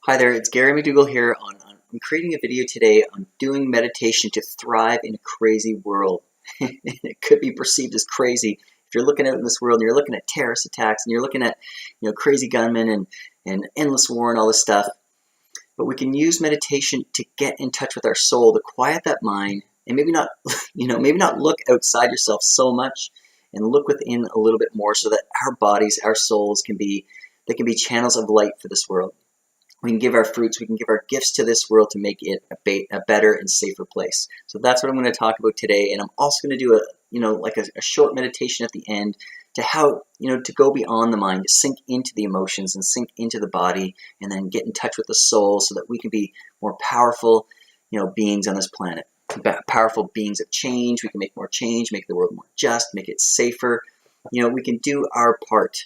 Hi there, it's Gary McDougall here. I'm creating a video today on doing meditation to thrive in a crazy world. It could be perceived as crazy if you're looking out in this world and you're looking at terrorist attacks and you're looking at crazy gunmen and endless war and all this stuff. But we can use meditation to get in touch with our soul, to quiet that mind, and maybe not maybe not look outside yourself so much and look within a little bit more, so that our bodies, our souls can be channels of light for this world. We can give our fruits, we can give our gifts to this world to make it a better and safer place. So that's what I'm going to talk about today. And I'm also going to do a short meditation at the end to how, to go beyond the mind, to sink into the emotions and sink into the body, and then get in touch with the soul so that we can be more powerful, beings on this planet. Powerful beings of change. We can make more change, make the world more just, make it safer. We can do our part.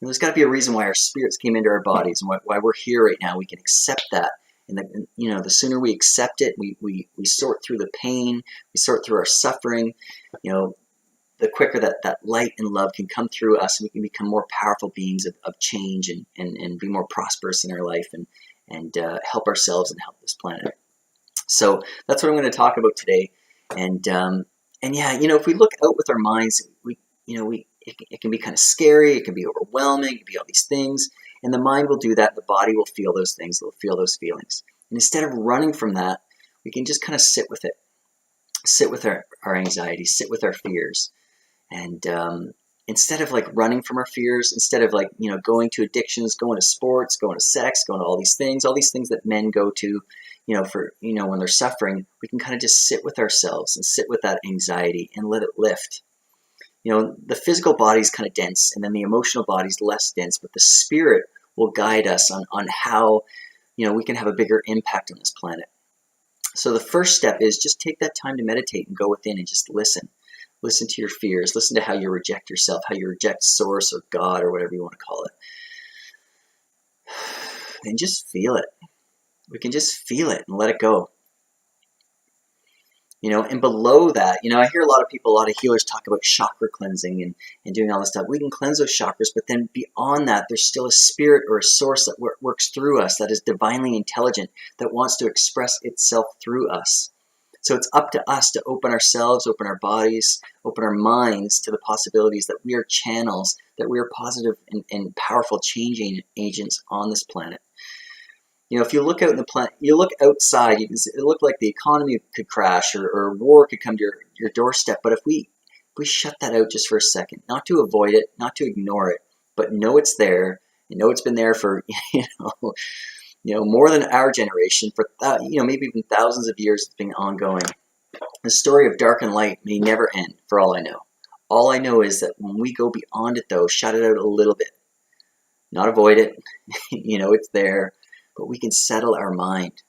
There's got to be a reason why our spirits came into our bodies and why we're here right now. We can accept that, and the sooner we accept it, we sort through the pain, we sort through our suffering. The quicker that light and love can come through us, and we can become more powerful beings of change and be more prosperous in our life and help ourselves and help this planet. So that's what I'm going to talk about today. And yeah, if we look out with our minds, it can be kind of scary, it can be overwhelming, it can be all these things, and the mind will do that, the body will feel those things, it'll feel those feelings. And instead of running from that, we can just kind of sit with it, sit with our anxiety, sit with our fears. And instead of running from our fears, instead of going to addictions, going to sports, going to sex, going to all these things that men go to, when they're suffering, we can kind of just sit with ourselves and sit with that anxiety and let it lift. The physical body is kind of dense, and then the emotional body is less dense, but the spirit will guide us on how, we can have a bigger impact on this planet. So the first step is just take that time to meditate and go within and just listen. Listen to your fears. Listen to how you reject yourself, how you reject source or God or whatever you want to call it. And just feel it. We can just feel it and let it go. And below that, I hear a lot of healers talk about chakra cleansing and doing all this stuff. We can cleanse those chakras, but then beyond that, there's still a spirit or a source that works through us, that is divinely intelligent, that wants to express itself through us. So it's up to us to open ourselves, open our bodies, open our minds to the possibilities that we are channels, that we are positive and powerful changing agents on this planet. If you look out in the planet, you look outside, it look like the economy could crash or war could come to your doorstep. But if we shut that out just for a second, not to avoid it, not to ignore it, but know it's there, and know it's been there for more than our generation, for maybe even thousands of years, it's been ongoing. The story of dark and light may never end, for all I know. All I know is that when we go beyond it, though, shut it out a little bit, not avoid it, it's there. But we can settle our mind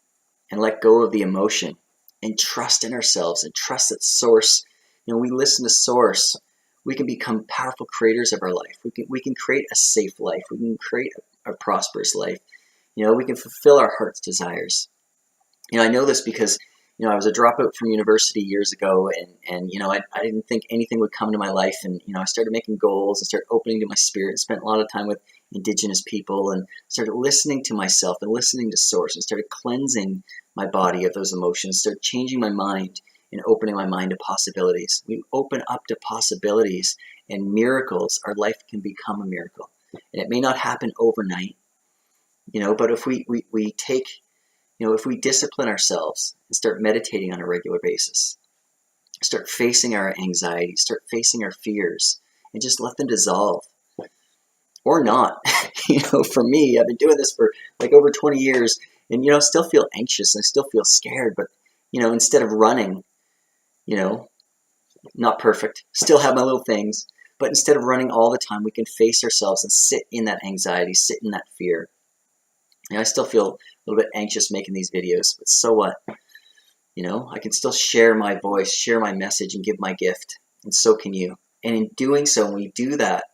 and let go of the emotion and trust in ourselves and trust that source. We listen to source. We can become powerful creators of our life. We can create a safe life. We can create a prosperous life. We can fulfill our heart's desires. I know this because, I was a dropout from university years ago, and I didn't think anything would come to my life. And, I started making goals and started opening to my spirit, spent a lot of time with Indigenous people, and started listening to myself and listening to source, and started cleansing my body of those emotions, started changing my mind and opening my mind to possibilities. We open up to possibilities and miracles. Our life can become a miracle. And it may not happen overnight, but if we take, if we discipline ourselves and start meditating on a regular basis, start facing our anxiety, start facing our fears, and just let them dissolve. Or not. For me, I've been doing this for over 20 years, and I still feel anxious and I still feel scared, but instead of running, not perfect, still have my little things, but instead of running all the time, we can face ourselves and sit in that anxiety, sit in that fear. I still feel a little bit anxious making these videos, but so what? I can still share my voice, share my message, and give my gift, and so can you. And in doing so, when we do that,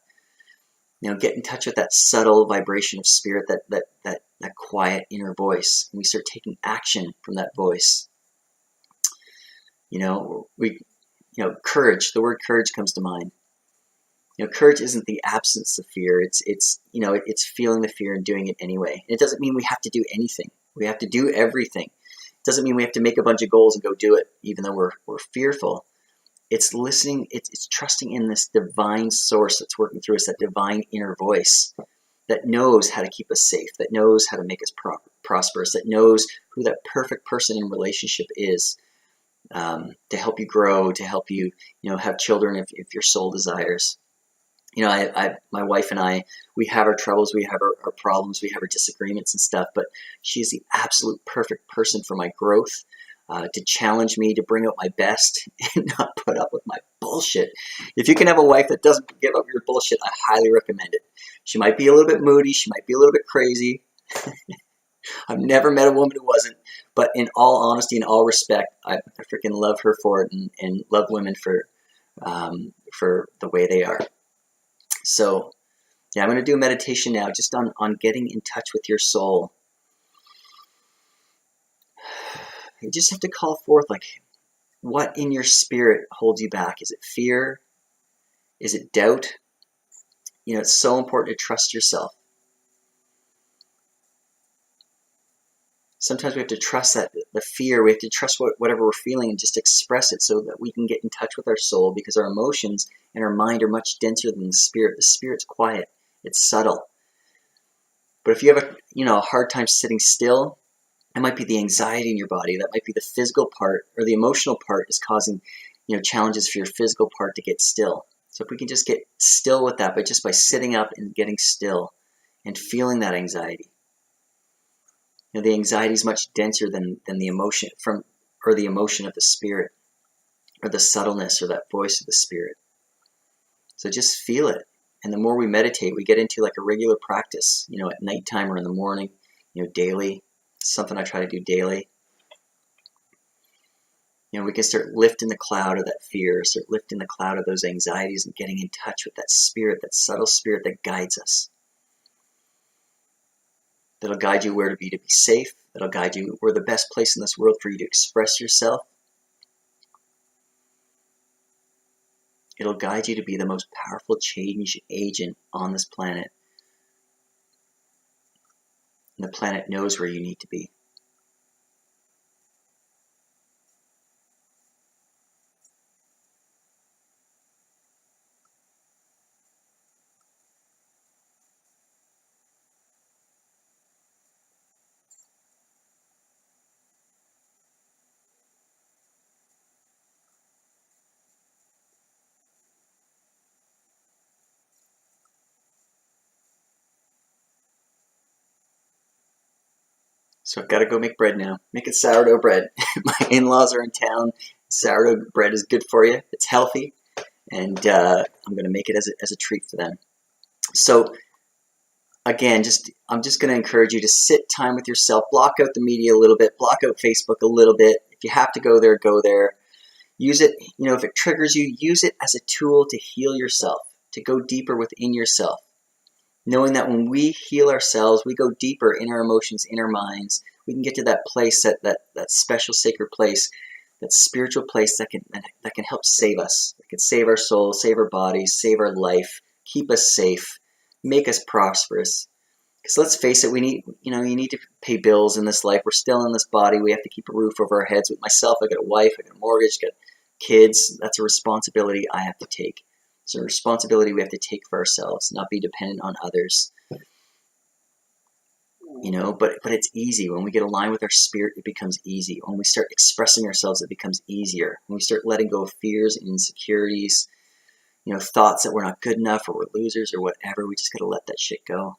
get in touch with that subtle vibration of spirit, that quiet inner voice, and we start taking action from that voice. Courage. The word courage comes to mind. Courage isn't the absence of fear. It's feeling the fear and doing it anyway. And it doesn't mean we have to do anything. We have to do everything. It doesn't mean we have to make a bunch of goals and go do it, even though we're fearful. It's listening. It's trusting in this divine source that's working through us, that divine inner voice that knows how to keep us safe, that knows how to make us prosperous, that knows who that perfect person in relationship is, to help you grow, to help you, have children if your soul desires. My wife and I, we have our troubles, we have our problems, we have our disagreements and stuff, but she's the absolute perfect person for my growth, to challenge me, to bring out my best, and not put up with my bullshit. If you can have a wife that doesn't give up your bullshit, I highly recommend it. She might be a little bit moody, she might be a little bit crazy. I've never met a woman who wasn't, but in all honesty and all respect, I freaking love her for it, and love women for the way they are. So, yeah, I'm going to do a meditation now just on getting in touch with your soul. You just have to call forth, what in your spirit holds you back? Is it fear? Is it doubt? It's so important to trust yourself. Sometimes we have to trust the fear. We have to trust whatever we're feeling and just express it so that we can get in touch with our soul, because our emotions and our mind are much denser than the spirit. The spirit's quiet. It's subtle. But if you have a hard time sitting still, it might be the anxiety in your body. That might be the physical part, or the emotional part is causing challenges for your physical part to get still. So if we can just get still with that, but just by sitting up and getting still and feeling that anxiety. The anxiety is much denser than the emotion the emotion of the spirit, or the subtleness, or that voice of the spirit. So just feel it. And the more we meditate, we get into a regular practice, at nighttime or in the morning, daily. It's something I try to do daily. We can start lifting the cloud of that fear, start lifting the cloud of those anxieties, and getting in touch with that spirit, that subtle spirit that guides us. That'll guide you where to be safe. That'll guide you where the best place in this world for you to express yourself. It'll guide you to be the most powerful change agent on this planet. And the planet knows where you need to be. So I've got to go make bread now. Making sourdough bread. My in-laws are in town. Sourdough bread is good for you. It's healthy. And I'm going to make it as a treat for them. So again, I'm just going to encourage you to sit time with yourself. Block out the media a little bit. Block out Facebook a little bit. If you have to go there, go there. Use it, if it triggers you, use it as a tool to heal yourself, to go deeper within yourself. Knowing that when we heal ourselves, we go deeper in our emotions, in our minds. We can get to that place, that special sacred place, that spiritual place that can help save us. That can save our soul, save our bodies, save our life, keep us safe, make us prosperous. Because let's face it, you need to pay bills in this life. We're still in this body. We have to keep a roof over our heads. With myself, I got a wife, I got a mortgage, I got kids. That's a responsibility I have to take. It's a responsibility we have to take for ourselves, not be dependent on others. But it's easy. When we get aligned with our spirit, it becomes easy. When we start expressing ourselves, it becomes easier. When we start letting go of fears and insecurities, thoughts that we're not good enough, or we're losers, or whatever, we just got to let that shit go.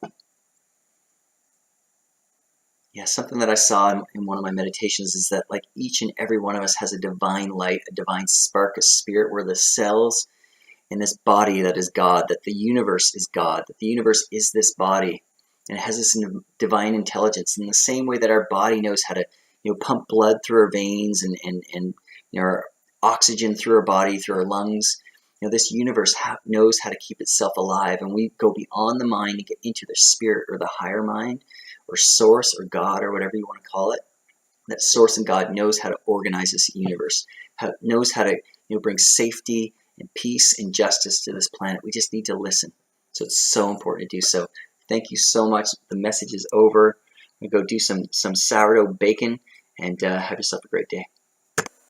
Yeah, something that I saw in one of my meditations is that each and every one of us has a divine light, a divine spark, a spirit, where the cells in this body that is God, that the universe is God, that the universe is this body, and it has this divine intelligence. In the same way that our body knows how to pump blood through our veins and our oxygen through our body, through our lungs, this universe knows how to keep itself alive. And we go beyond the mind and get into the spirit, or the higher mind, or source, or God, or whatever you want to call it. That source and God knows how to organize this universe, knows how to bring safety and peace and justice to this planet. We just need to listen. So it's so important to do so. Thank you so much. The message is over. I'm going to go do some sourdough bacon, and have yourself a great day.